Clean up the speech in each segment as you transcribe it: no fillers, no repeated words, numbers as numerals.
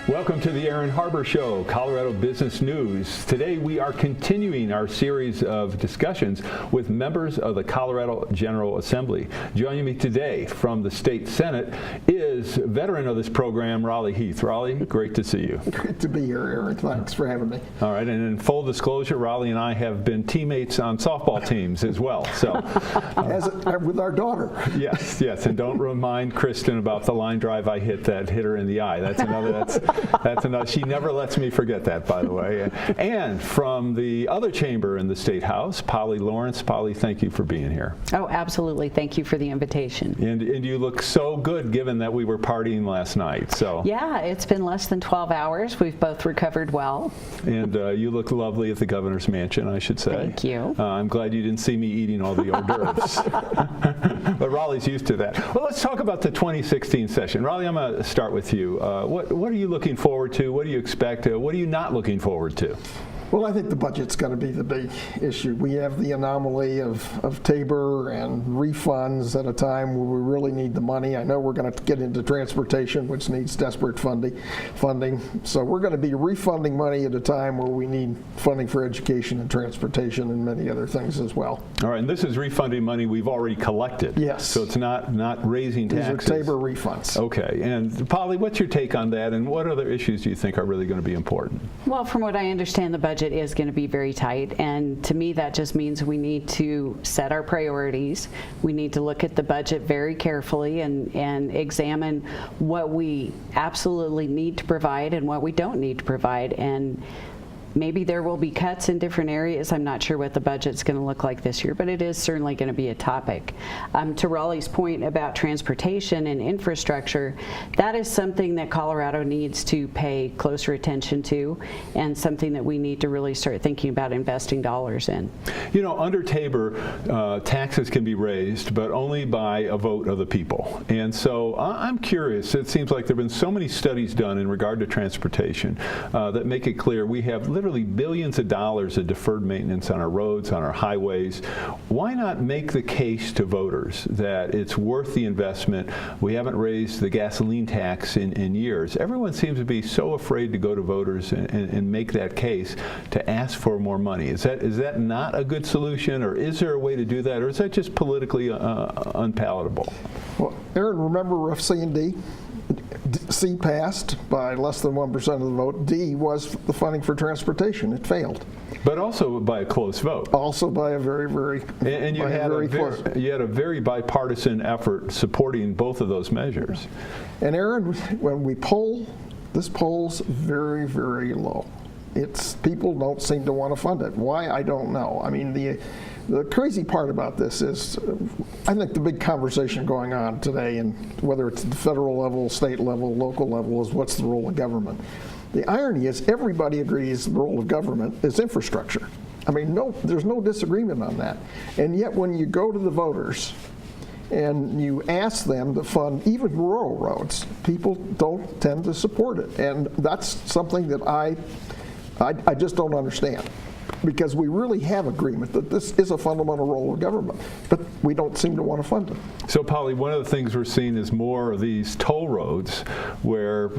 Welcome to the Aaron Harber Show, Colorado Business News. Today we are continuing our series of discussions with members of the Colorado General Assembly. Joining me today from the State Senate is veteran of this program, Raleigh Heath. Raleigh, great to see you. Great to be here, Aaron. Thanks for having me. All right, and in full disclosure, Raleigh and I have been teammates on softball teams as well. So, with our daughter. Yes, and don't remind Kristen about the line drive I hit that hit her in the eye. That's another. She never lets me forget that, by the way. And from the other chamber in the State House, Polly Lawrence. Polly, thank you for being here. Oh, absolutely. Thank you for the invitation. And you look so good, given that we were partying last night. So yeah, it's been less than 12 hours. We've both recovered well. And you look lovely at the governor's mansion, I should say. Thank you. I'm glad you didn't see me eating all the hors d'oeuvres. But Raleigh's used to that. Well, let's talk about the 2016 session. Raleigh, I'm going to start with you. What are you looking forward to? What do you expect? What are you not looking forward to? Well, I think the budget's going to be the big issue. We have the anomaly of Tabor and refunds at a time where we really need the money. I know we're going to get into transportation, which needs desperate funding. So we're going to be refunding money at a time where we need funding for education and transportation and many other things as well. All right, and this is refunding money we've already collected. Yes. So it's not raising taxes. These are Tabor refunds. Okay, and Polly, what's your take on that, and what other issues do you think are really going to be important? Well, from what I understand, the budget is going to be very tight, and to me that just means we need to set our priorities. We need to look at the budget very carefully and examine what we absolutely need to provide and what we don't need to provide, and maybe there will be cuts in different areas. I'm not sure what the budget's going to look like this year, but it is certainly going to be a topic. To Raleigh's point about transportation and infrastructure, that is something that Colorado needs to pay closer attention to, and something that we need to really start thinking about investing dollars in. You know, under Tabor, taxes can be raised, but only by a vote of the people. And so I'm curious. It seems like there have been so many studies done in regard to transportation that make it clear we have literally billions of dollars of deferred maintenance on our roads, on our highways. Why not make the case to voters that it's worth the investment? We haven't raised the gasoline tax in years. Everyone seems to be so afraid to go to voters and make that case to ask for more money. Is that not a good solution, or is there a way to do that, or is that just politically unpalatable? Well, Aaron, remember C and D? C passed by less than 1% of the vote. D was the funding for transportation. It failed. But also by a close vote. Also by a very, very And you had a very bipartisan effort supporting both of those measures. And Aaron, when we poll, this poll's very, very low. People don't seem to want to fund it. Why? I don't know. I mean, the crazy part about this is, I think the big conversation going on today, and whether it's at the federal level, state level, local level, is what's the role of government. The irony is everybody agrees the role of government is infrastructure. I mean, there's no disagreement on that. And yet when you go to the voters and you ask them to fund even rural roads, people don't tend to support it. And that's something that I just don't understand, because we really have agreement that this is a fundamental role of government, but we don't seem to want to fund it. So, Polly, one of the things we're seeing is more of these toll roads where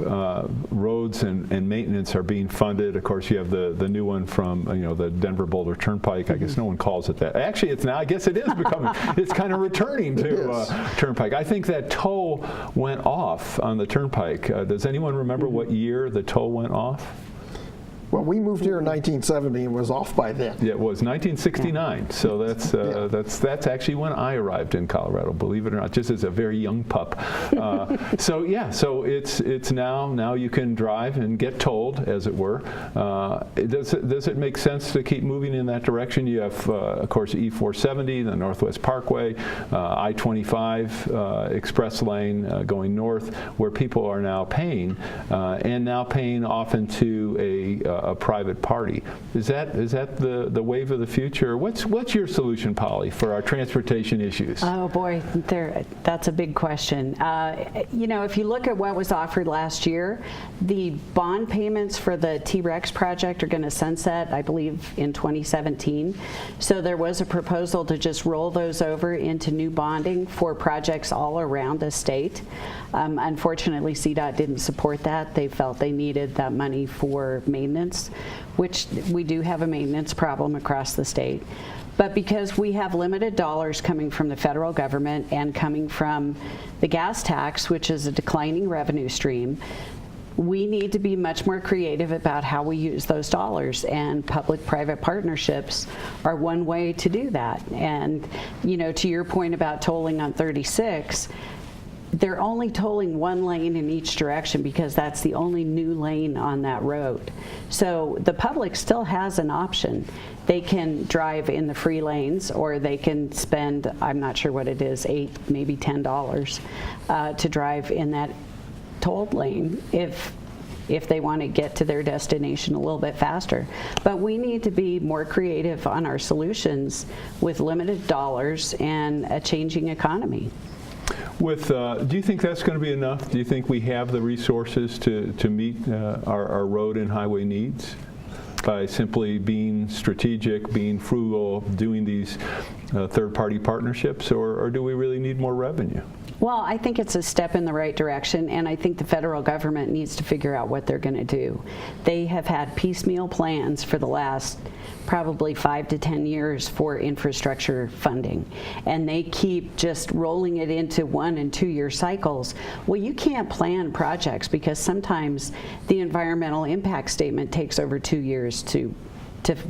roads and maintenance are being funded. Of course, you have the new one from the Denver Boulder Turnpike. I guess no one calls it that. Actually, it's now. I guess it is becoming. It's kind of returning to Turnpike. I think that toll went off on the Turnpike. Does anyone remember what year the toll went off? Well, we moved here in 1970 and was off by then. Yeah, it was 1969. So that's actually when I arrived in Colorado, believe it or not, just as a very young pup. So it's now you can drive and get tolled, as it were. Does it make sense to keep moving in that direction? You have, of course, E470, the Northwest Parkway, I-25 Express Lane going north, where people are now paying, and now paying often to a private party. Is that the wave of the future? What's your solution, Polly, for our transportation issues? Oh boy, that's a big question. If you look at what was offered last year, the bond payments for the T-Rex project are going to sunset, I believe, in 2017. So there was a proposal to just roll those over into new bonding for projects all around the state. Unfortunately, CDOT didn't support that. They felt they needed that money for maintenance, which we do have a maintenance problem across the state. But because we have limited dollars coming from the federal government and coming from the gas tax, which is a declining revenue stream, we need to be much more creative about how we use those dollars, and public-private partnerships are one way to do that. And, you know, to your point about tolling on 36, they're only tolling one lane in each direction because that's the only new lane on that road. So the public still has an option. They can drive in the free lanes, or they can spend, I'm not sure what it is, $8, maybe $10 to drive in that tolled lane if they want to get to their destination a little bit faster. But we need to be more creative on our solutions with limited dollars and a changing economy. Do you think that's going to be enough? Do you think we have the resources to meet our road and highway needs by simply being strategic, being frugal, doing these third-party partnerships, or do we really need more revenue? Well, I think it's a step in the right direction, and I think the federal government needs to figure out what they're going to do. They have had piecemeal plans for the last probably 5 to 10 years for infrastructure funding, and they keep just rolling it into 1 and 2 year cycles. Well, you can't plan projects because sometimes the environmental impact statement takes over 2 years to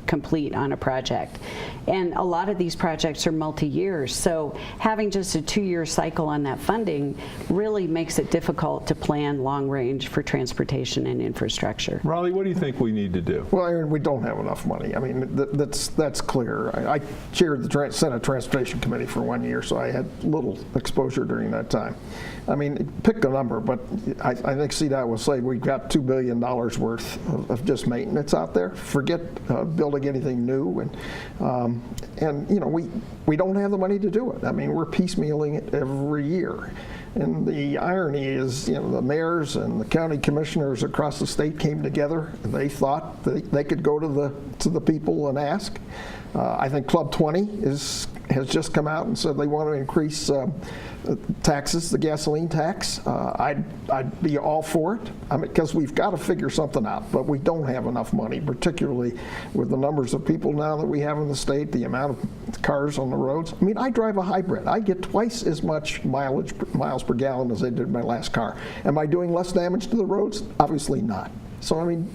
complete on a project. And a lot of these projects are multi-years, so having just a 2-year cycle on that funding really makes it difficult to plan long range for transportation and infrastructure. Raleigh, what do you think we need to do? Well, Aaron, we don't have enough money. I mean, that's clear. I chaired the Senate Transportation Committee for 1 year, so I had little exposure during that time. I mean, pick a number, but I think CDOT will say we've got $2 billion worth of just maintenance out there. Forget building anything new, and you know, we don't have the money to do it. I mean, we're piecemealing it every year. And the irony is, you know, the mayors and the county commissioners across the state came together. They thought that they could go to the people and ask. I think Club 20 has just come out and said they want to increase taxes, the gasoline tax. I'd be all for it. I mean, because we've got to figure something out, but we don't have enough money, particularly with the numbers of people now that we have in the state, the amount of cars on the roads. I mean, I drive a hybrid. I get twice as much miles per gallon as I did in my last car. Am I doing less damage to the roads? Obviously not. So, I mean,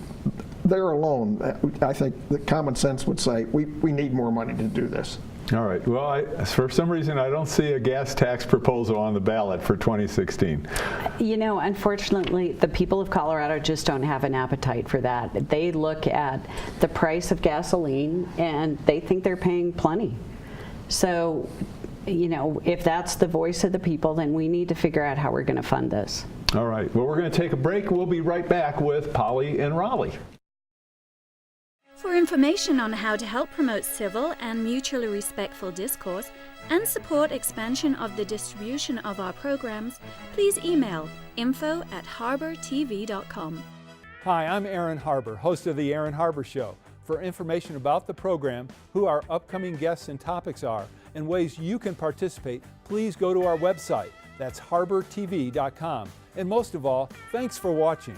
there alone, I think the common sense would say we need more money to do this. All right. Well, for some reason, I don't see a gas tax proposal on the ballot for 2016. You know, unfortunately, the people of Colorado just don't have an appetite for that. They look at the price of gasoline and they think they're paying plenty. So, you know, if that's the voice of the people, then we need to figure out how we're going to fund this. All right. Well, we're going to take a break. We'll be right back with Polly and Raleigh. For information on how to help promote civil and mutually respectful discourse and support expansion of the distribution of our programs, please email info@harbertv.com. Hi, I'm Aaron Harber, host of The Aaron Harber Show. For information about the program, who our upcoming guests and topics are, and ways you can participate, please go to our website. That's harbertv.com. And most of all, thanks for watching.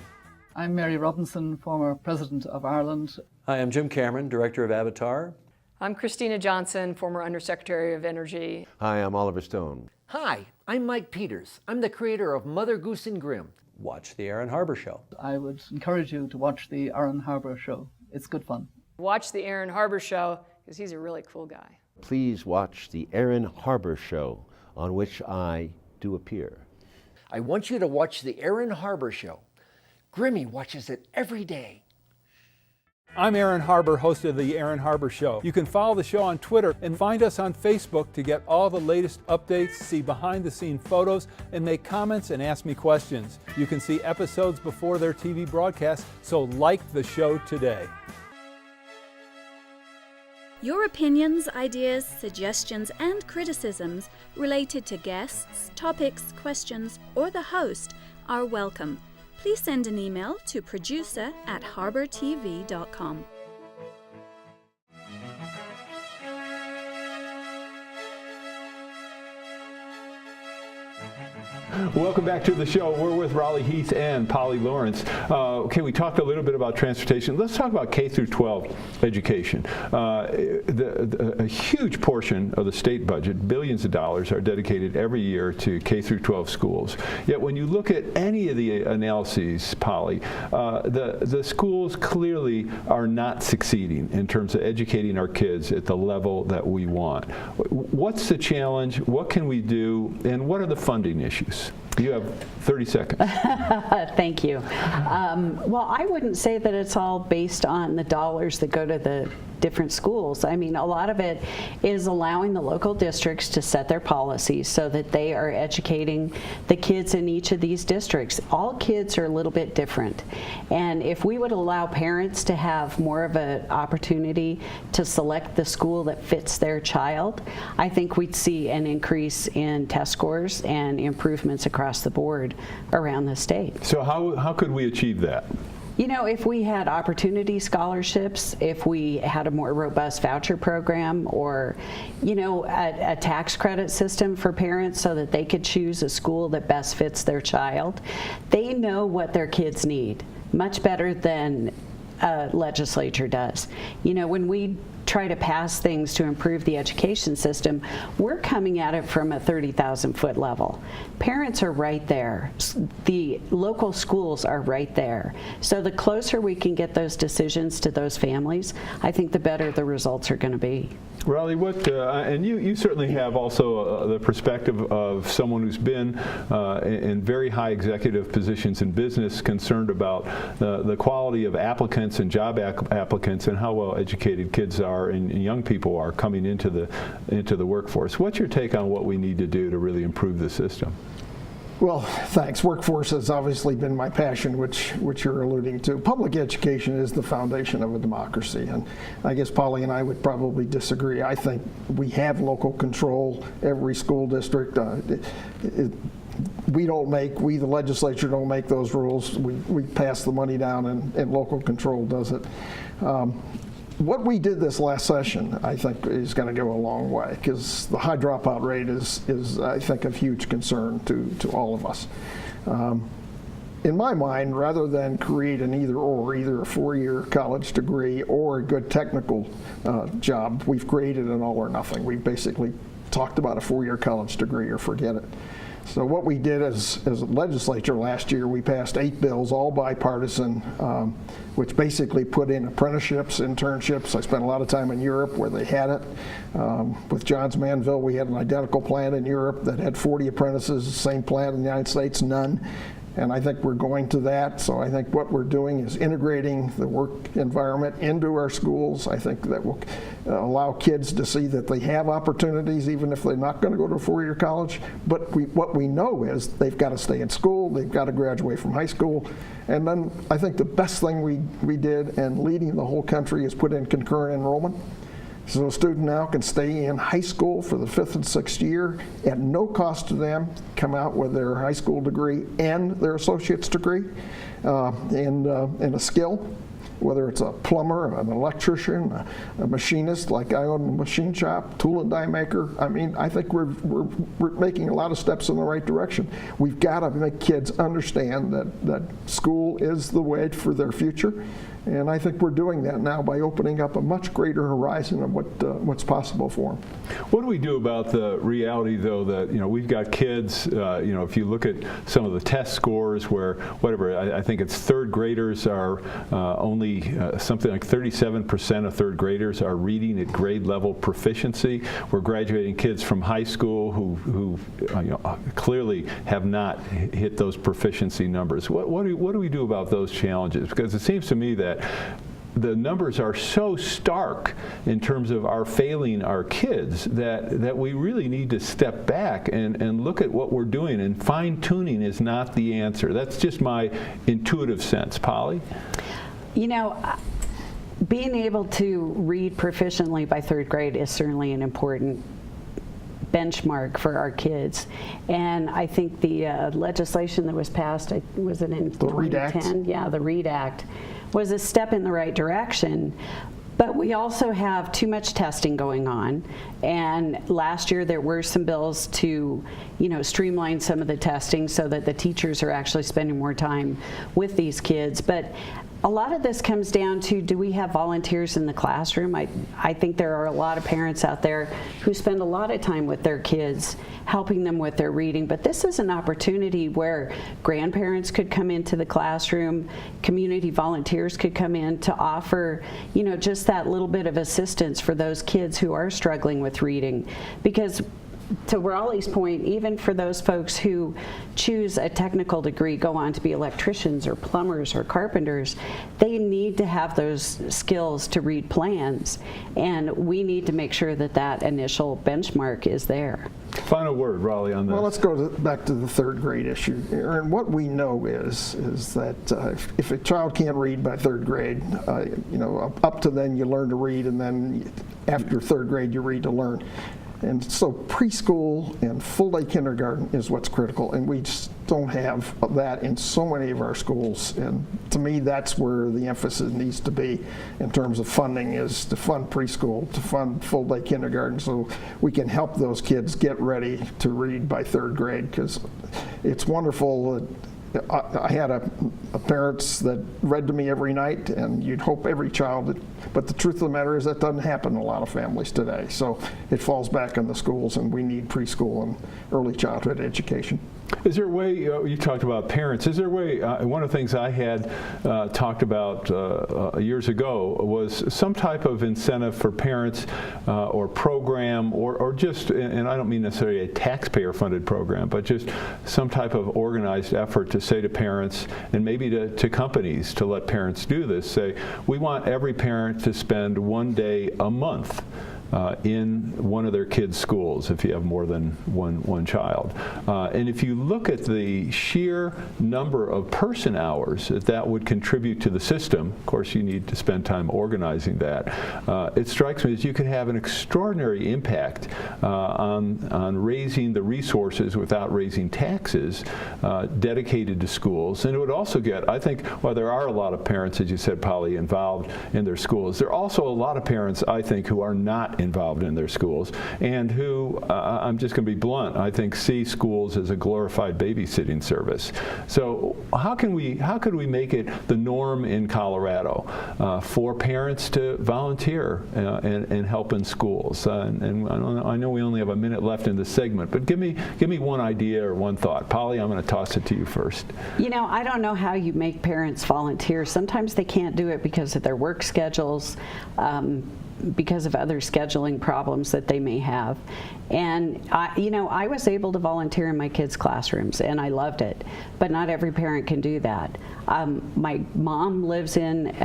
I'm Mary Robinson, former President of Ireland. Hi, I'm Jim Cameron, Director of Avatar. I'm Christina Johnson, former Undersecretary of Energy. Hi, I'm Oliver Stone. Hi, I'm Mike Peters. I'm the creator of Mother Goose and Grimm. Watch The Aaron Harber Show. I would encourage you to watch the Aaron Harber Show. It's good fun. Watch the Aaron Harber Show because he's a really cool guy. Please watch the Aaron Harber Show, on which I do appear. I want you to watch the Aaron Harber Show. Grimmy watches it every day. I'm Aaron Harber, host of The Aaron Harber Show. You can follow the show on Twitter and find us on Facebook to get all the latest updates, see behind-the-scenes photos, and make comments and ask me questions. You can see episodes before their TV broadcast, so like the show today. Your opinions, ideas, suggestions, and criticisms related to guests, topics, questions, or the host are welcome. Please send an email to producer@harbertv.com. Welcome back to the show. We're with Raleigh Heath and Polly Lawrence. Okay, we talked a little bit about transportation. Let's talk about K through 12 education. A huge portion of the state budget, billions of dollars, are dedicated every year to K through 12 schools. Yet when you look at any of the analyses, Polly, the schools clearly are not succeeding in terms of educating our kids at the level that we want. What's the challenge? What can we do? And what are the funding issues? You have 30 seconds. Thank you. Well, I wouldn't say that it's all based on the dollars that go to the different schools. I mean, a lot of it is allowing the local districts to set their policies so that they are educating the kids in each of these districts. All kids are a little bit different. And if we would allow parents to have more of an opportunity to select the school that fits their child, I think we'd see an increase in test scores and improvements across the board around the state. So how could we achieve that? You know, if we had opportunity scholarships, if we had a more robust voucher program, or, you know, a tax credit system for parents so that they could choose a school that best fits their child, they know what their kids need much better than a legislature does. You know, when we try to pass things to improve the education system, we're coming at it from a 30,000-foot level. Parents are right there. The local schools are right there. So the closer we can get those decisions to those families, I think the better the results are going to be. Raleigh, what, and you certainly have also the perspective of someone who's been in very high executive positions in business, concerned about the quality of applicants and job applicants and how well educated kids are and young people are coming into the workforce. What's your take on what we need to do to really improve the system? Well, thanks. Workforce has obviously been my passion, which you're alluding to. Public education is the foundation of a democracy, and I guess Polly and I would probably disagree. I think we have local control. Every school district, we, the legislature, don't make those rules. We pass the money down, and local control does it. What we did this last session, I think, is going to go a long way, because the high dropout rate is, I think, of huge concern to all of us. In my mind, rather than create an either-or, either a 4-year college degree or a good technical job, we've created an all or nothing. We've basically talked about a 4-year college degree or forget it. So what we did as a legislature last year, we passed 8 bills, all bipartisan, which basically put in apprenticeships, internships. I spent a lot of time in Europe where they had it. With Johns Manville, we had an identical plant in Europe that had 40 apprentices, same plant in the United States, none. And I think we're going to that. So I think what we're doing is integrating the work environment into our schools. I think that will allow kids to see that they have opportunities even if they're not going to go to a 4-year college. But what we know is they've got to stay in school, they've got to graduate from high school. And then I think the best thing we did, and leading the whole country, is put in concurrent enrollment. So a student now can stay in high school for the 5th and 6th year at no cost to them, come out with their high school degree and their associate's degree in a skill, whether it's a plumber, an electrician, a machinist, like I own a machine shop, tool and die maker. I mean, I think we're making a lot of steps in the right direction. We've got to make kids understand that school is the way for their future. And I think we're doing that now by opening up a much greater horizon of what's possible for them. What do we do about the reality, though, that we've got kids? If you look at some of the test scores, where I think it's 3rd graders are only something like 37% of 3rd graders are reading at grade level proficiency. We're graduating kids from high school who clearly have not hit those proficiency numbers. What do we do about those challenges? Because it seems to me that the numbers are so stark in terms of our failing our kids that we really need to step back and look at what we're doing, and fine-tuning is not the answer. That's just my intuitive sense. Polly? Being able to read proficiently by 3rd grade is certainly an important benchmark for our kids. And I think the legislation that was passed, was it in 2010? READ Act? Yeah, the READ Act was a step in the right direction. But we also have too much testing going on, and last year there were some bills to, streamline some of the testing so that the teachers are actually spending more time with these kids. But a lot of this comes down to, do we have volunteers in the classroom? I think there are a lot of parents out there who spend a lot of time with their kids, helping them with their reading. But this is an opportunity where grandparents could come into the classroom, community volunteers could come in to offer, just that little bit of assistance for those kids who are struggling with reading. Because to Raleigh's point, even for those folks who choose a technical degree, go on to be electricians or plumbers or carpenters, they need to have those skills to read plans, and we need to make sure that that initial benchmark is there. Final word, Raleigh, on this. Well, let's go back to the third grade issue. And what we know is that if a child can't read by third grade, up to then you learn to read, and then after third grade you read to learn. And so preschool and full-day kindergarten is what's critical, and we just don't have that in so many of our schools. And to me, that's where the emphasis needs to be in terms of funding, is to fund preschool, to fund full-day kindergarten, so we can help those kids get ready to read by third grade, because it's wonderful. I had a parents that read to me every night, and you'd hope every child, but the truth of the matter is that doesn't happen in a lot of families today. So it falls back on the schools, and we need preschool and early childhood education. Is there a way, you talked about parents, is there a way, one of the things I had talked about years ago was some type of incentive for parents or program, or just, and I don't mean necessarily a taxpayer funded program, but just some type of organized effort to say to parents, and maybe to companies, to let parents do this, say, we want every parent to spend one day a month in one of their kids' schools if you have more than one child. And if you look at the sheer number of person hours that would contribute to the system, of course you need to spend time organizing that, it strikes me as you could have an extraordinary impact on raising the resources without raising taxes dedicated to schools. And it would also get, I think, while there are a lot of parents, as you said, Polly, involved in their schools, there are also a lot of parents, I think, who are not involved in their schools, and who, I'm just going to be blunt, I think see schools as a glorified babysitting service. So how could we make it the norm in Colorado for parents to volunteer and help in schools? And I know we only have a minute left in this segment, but give me one idea or one thought. Polly, I'm going to toss it to you first. I don't know how you make parents volunteer. Sometimes they can't do it because of their work schedules, because of other scheduling problems that they may have. And I was able to volunteer in my kids' classrooms, and I loved it, but not every parent can do that. My mom lives in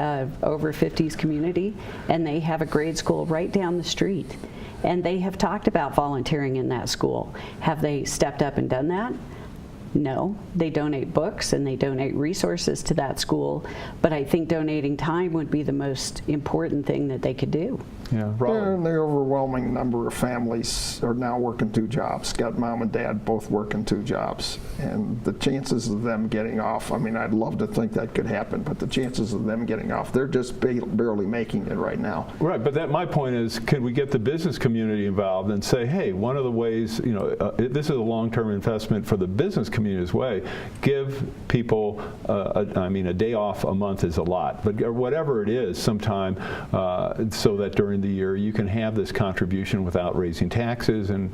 over 50s community, and they have a grade school right down the street, and they have talked about volunteering in that school. Have they stepped up and done that? No, they donate books and they donate resources to that school, but I think donating time would be the most important thing that they could do. Yeah, and the overwhelming number of families are now working 2 jobs. Got mom and dad both working 2 jobs, and the chances of them getting off, I mean, I'd love to think that could happen, but the chances of them getting off, they're just barely making it right now. Right, but my point is, could we get the business community involved and say, hey, one of the ways, this is a long-term investment for the business community's way. Give people, a day off a month is a lot, but whatever it is, sometime, so that during the year you can have this contribution without raising taxes and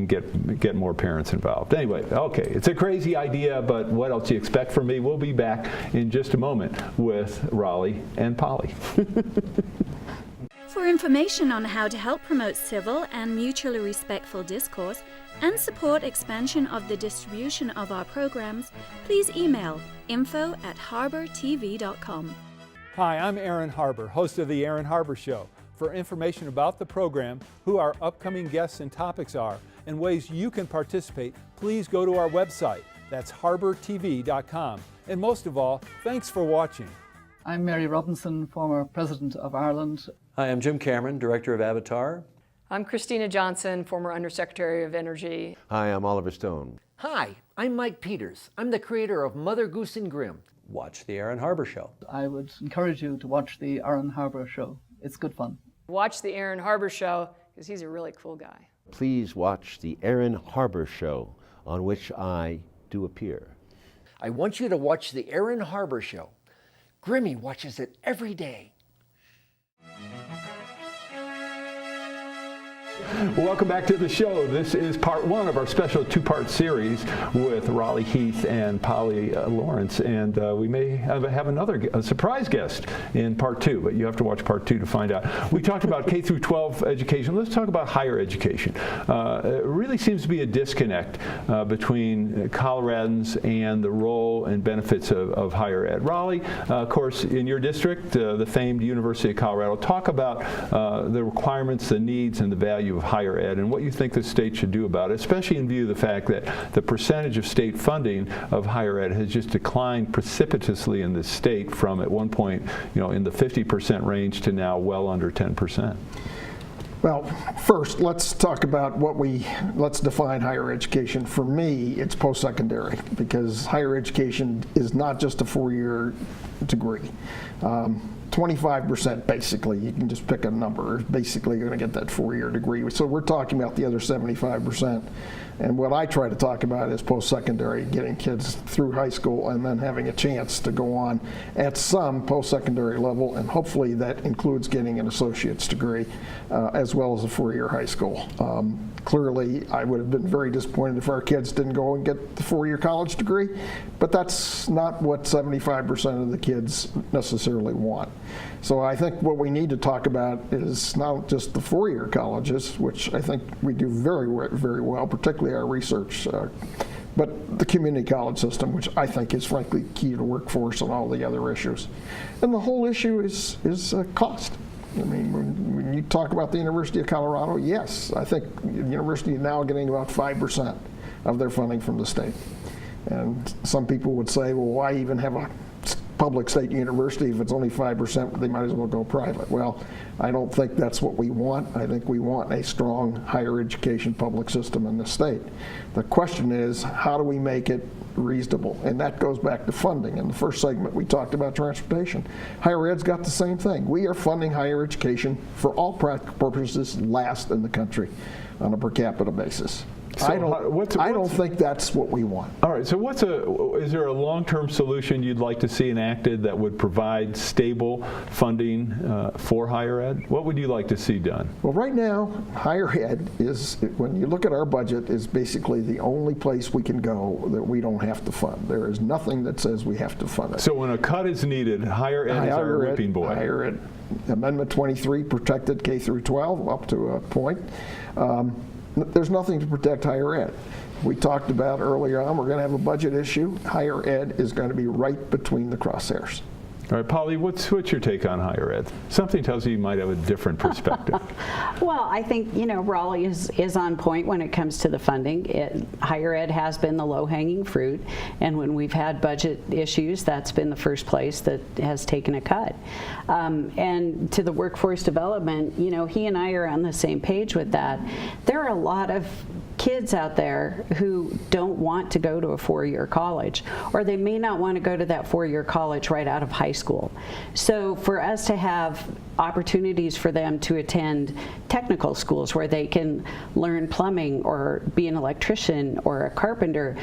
get more parents involved. Anyway, okay, it's a crazy idea, but what else do you expect from me? We'll be back in just a moment with Raleigh and Polly. For information on how to help promote civil and mutually respectful discourse and support expansion of the distribution of our programs, please email info@harbertv.com. Hi, I'm Aaron Harber, host of The Aaron Harber Show. For information about the program, who our upcoming guests and topics are, and ways you can participate, please go to our website. That's harbertv.com. And most of all, thanks for watching. I'm Mary Robinson, former President of Ireland. Hi, I'm Jim Cameron, Director of Avatar. I'm Christina Johnson, former Undersecretary of Energy. Hi, I'm Oliver Stone. Hi, I'm Mike Peters. I'm the creator of Mother Goose and Grimm. Watch The Aaron Harber Show. I would encourage you to watch the Aaron Harber Show. It's good fun. Watch the Aaron Harber Show because he's a really cool guy. Please watch the Aaron Harber Show, on which I do appear. I want you to watch the Aaron Harber Show. Grimmy watches it every day. Welcome back to the show. This is part one of our special two-part series with Raleigh Heath and Polly Lawrence, and we may have a surprise guest in part two, but you have to watch part two to find out. We talked about K through 12 education. Let's talk about higher education. It really seems to be a disconnect between Coloradans and the role and benefits of higher ed. Raleigh, of course, in your district, the famed University of Colorado, talk about the requirements, the needs, and the value of higher ed and what you think the state should do about it, especially in view of the fact that the percentage of state funding of higher ed has just declined precipitously in this state from at one point, in the 50% range to now well under 10%. Well, first, let's talk about let's define higher education. For me, it's post-secondary, because higher education is not just a four-year degree. 25% basically, you can just pick a number, basically you're going to get that four-year degree. So we're talking about the other 75%. And what I try to talk about is post-secondary, getting kids through high school and then having a chance to go on at some post-secondary level, and hopefully that includes getting an associate's degree as well as a four-year high school. Clearly, I would have been very disappointed if our kids didn't go and get the four-year college degree, but that's not what 75% of the kids necessarily want. So I think what we need to talk about is not just the four-year colleges, which I think we do very, very well, particularly our research, but the community college system, which I think is frankly key to workforce and all the other issues. And the whole issue is cost. I mean, when you talk about the University of Colorado, yes, I think the university is now getting about 5% of their funding from the state. And some people would say, well, why even have a public state university if it's only 5%, they might as well go private. Well, I don't think that's what we want. I think we want a strong higher education public system in the state. The question is, how do we make it reasonable? And that goes back to funding. In the first segment, we talked about transportation. Higher ed's got the same thing. We are funding higher education for all practical purposes last in the country on a per capita basis. So I don't think that's what we want. All right, so is there a long-term solution you'd like to see enacted that would provide stable funding for higher ed? What would you like to see done? Well, right now, higher ed is, when you look at our budget, is basically the only place we can go that we don't have to fund. There is nothing that says we have to fund it. So when a cut is needed, higher ed is our whipping boy. Higher ed. Amendment 23 protected K through 12 up to a point. There's nothing to protect higher ed. We talked about earlier on, we're going to have a budget issue. Higher ed is going to be right between the crosshairs. All right, Polly, what's your take on higher ed? Something tells you might have a different perspective. Well, I think, Raleigh is on point when it comes to the funding. Higher ed has been the low-hanging fruit, and when we've had budget issues, that's been the first place that has taken a cut. And to the workforce development, he and I are on the same page with that. There are a lot of kids out there who don't want to go to a four-year college, or they may not want to go to that four-year college right out of high school. So for us to have opportunities for them to attend technical schools where they can learn plumbing or be an electrician or a carpenter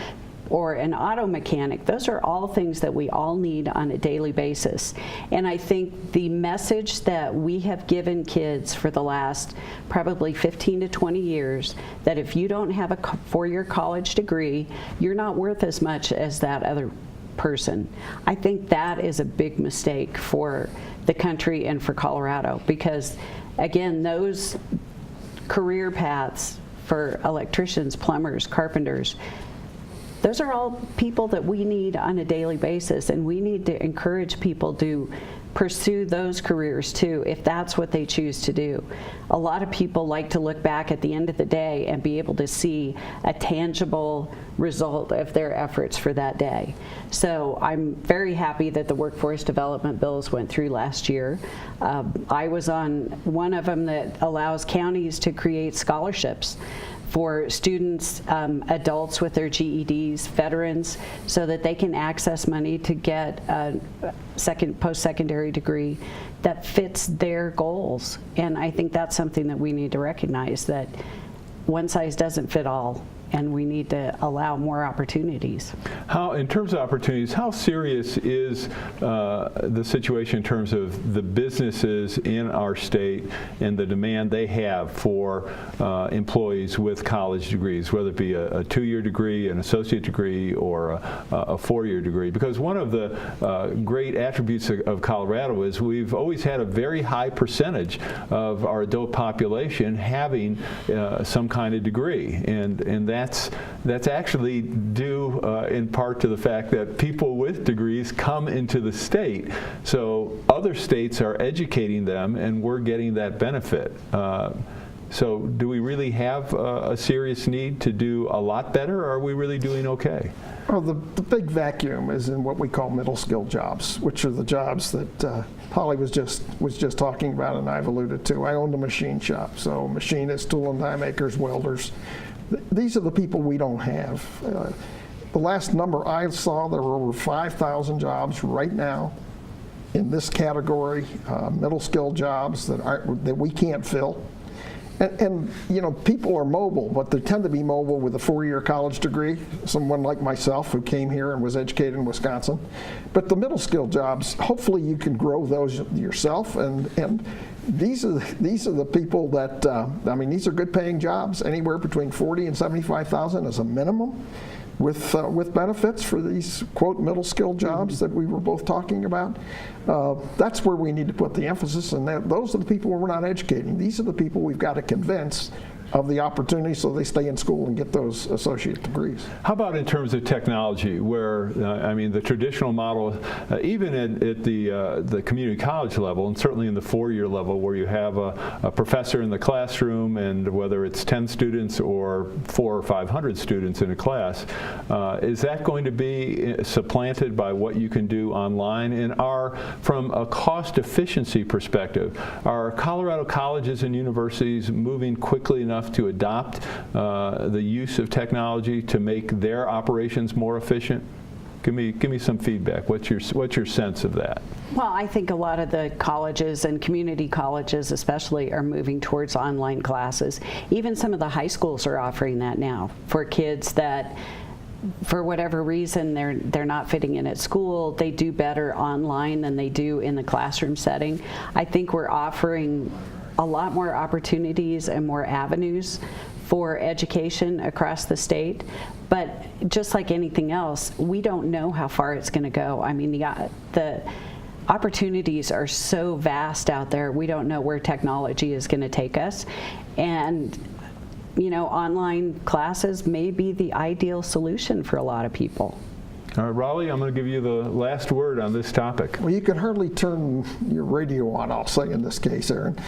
or an auto mechanic, those are all things that we all need on a daily basis. And I think the message that we have given kids for the last probably 15 to 20 years, that if you don't have a four-year college degree, you're not worth as much as that other person. I think that is a big mistake for the country and for Colorado, because again, those career paths for electricians, plumbers, carpenters, those are all people that we need on a daily basis, and we need to encourage people to pursue those careers too, if that's what they choose to do. A lot of people like to look back at the end of the day and be able to see a tangible result of their efforts for that day. So I'm very happy that the workforce development bills went through last year. I was on one of them that allows counties to create scholarships for students, adults with their GEDs, veterans, so that they can access money to get a post-secondary degree that fits their goals. And I think that's something that we need to recognize, that one size doesn't fit all, and we need to allow more opportunities. In terms of opportunities, how serious is the situation in terms of the businesses in our state and the demand they have for employees with college degrees, whether it be a 2-year degree, an associate degree, or a 4-year degree? Because one of the great attributes of Colorado is we've always had a very high percentage of our adult population having some kind of degree, and that's actually due in part to the fact that people with degrees come into the state. So other states are educating them, and we're getting that benefit. So do we really have a serious need to do a lot better, or are we really doing okay? Well, the big vacuum is in what we call middle skill jobs, which are the jobs that Polly was just talking about, and I've alluded to. I owned a machine shop, so machinists, tool and die makers, welders. These are the people we don't have. The last number I saw, there were over 5,000 jobs right now in this category, middle skill jobs that we can't fill. And you know, people are mobile, but they tend to be mobile with a 4-year college degree, someone like myself who came here and was educated in Wisconsin. But the middle skill jobs, hopefully you can grow those yourself, and these are the people that, I mean, these are good paying jobs, anywhere between 40 and 75,000 as a minimum, with benefits for these, quote, middle skill jobs that we were both talking about. That's where we need to put the emphasis, and those are the people we're not educating. These are the people we've got to convince of the opportunity so they stay in school and get those associate degrees. How about in terms of technology, where, I mean, the traditional model, even at the community college level, and certainly in the 4-year level, where you have a professor in the classroom, and whether it's 10 students or 400 or 500 students in a class, is that going to be supplanted by what you can do online? And from a cost efficiency perspective, are Colorado colleges and universities moving quickly enough to adopt the use of technology to make their operations more efficient? Give me some feedback. What's your sense of that? Well, I think a lot of the colleges and community colleges especially are moving towards online classes. Even some of the high schools are offering that now for kids that, for whatever reason, they're not fitting in at school. They do better online than they do in the classroom setting. I think we're offering a lot more opportunities and more avenues for education across the state. But just like anything else, we don't know how far it's going to go. I mean, the opportunities are so vast out there. We don't know where technology is going to take us. And you know, online classes may be the ideal solution for a lot of people. All right, Raleigh, I'm going to give you the last word on this topic. Well, you can hardly turn your radio on, I'll say in this case, Aaron,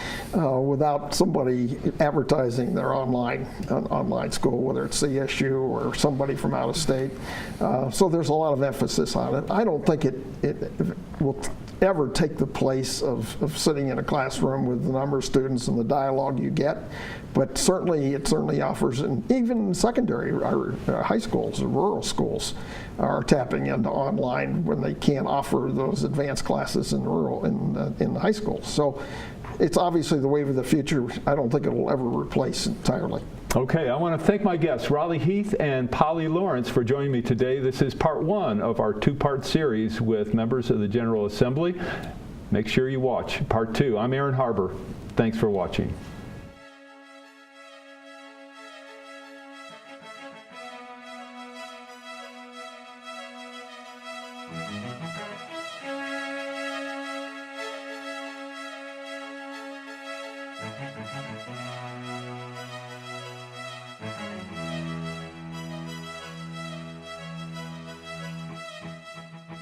without somebody advertising their online school, whether it's CSU or somebody from out of state. So there's a lot of emphasis on it. I don't think it will ever take the place of sitting in a classroom with the number of students and the dialogue you get. But it certainly offers, and even secondary or high schools or rural schools are tapping into online when they can't offer those advanced classes in high schools. So it's obviously the wave of the future. I don't think it will ever replace entirely. Okay, I want to thank my guests, Raleigh Heath and Polly Lawrence, for joining me today. This is part 1 of our 2-part series with members of the General Assembly. Make sure you watch part 2. I'm Aaron Harber. Thanks for watching.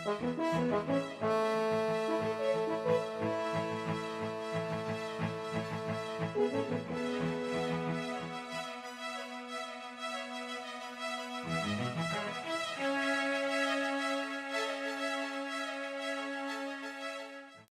Thank you.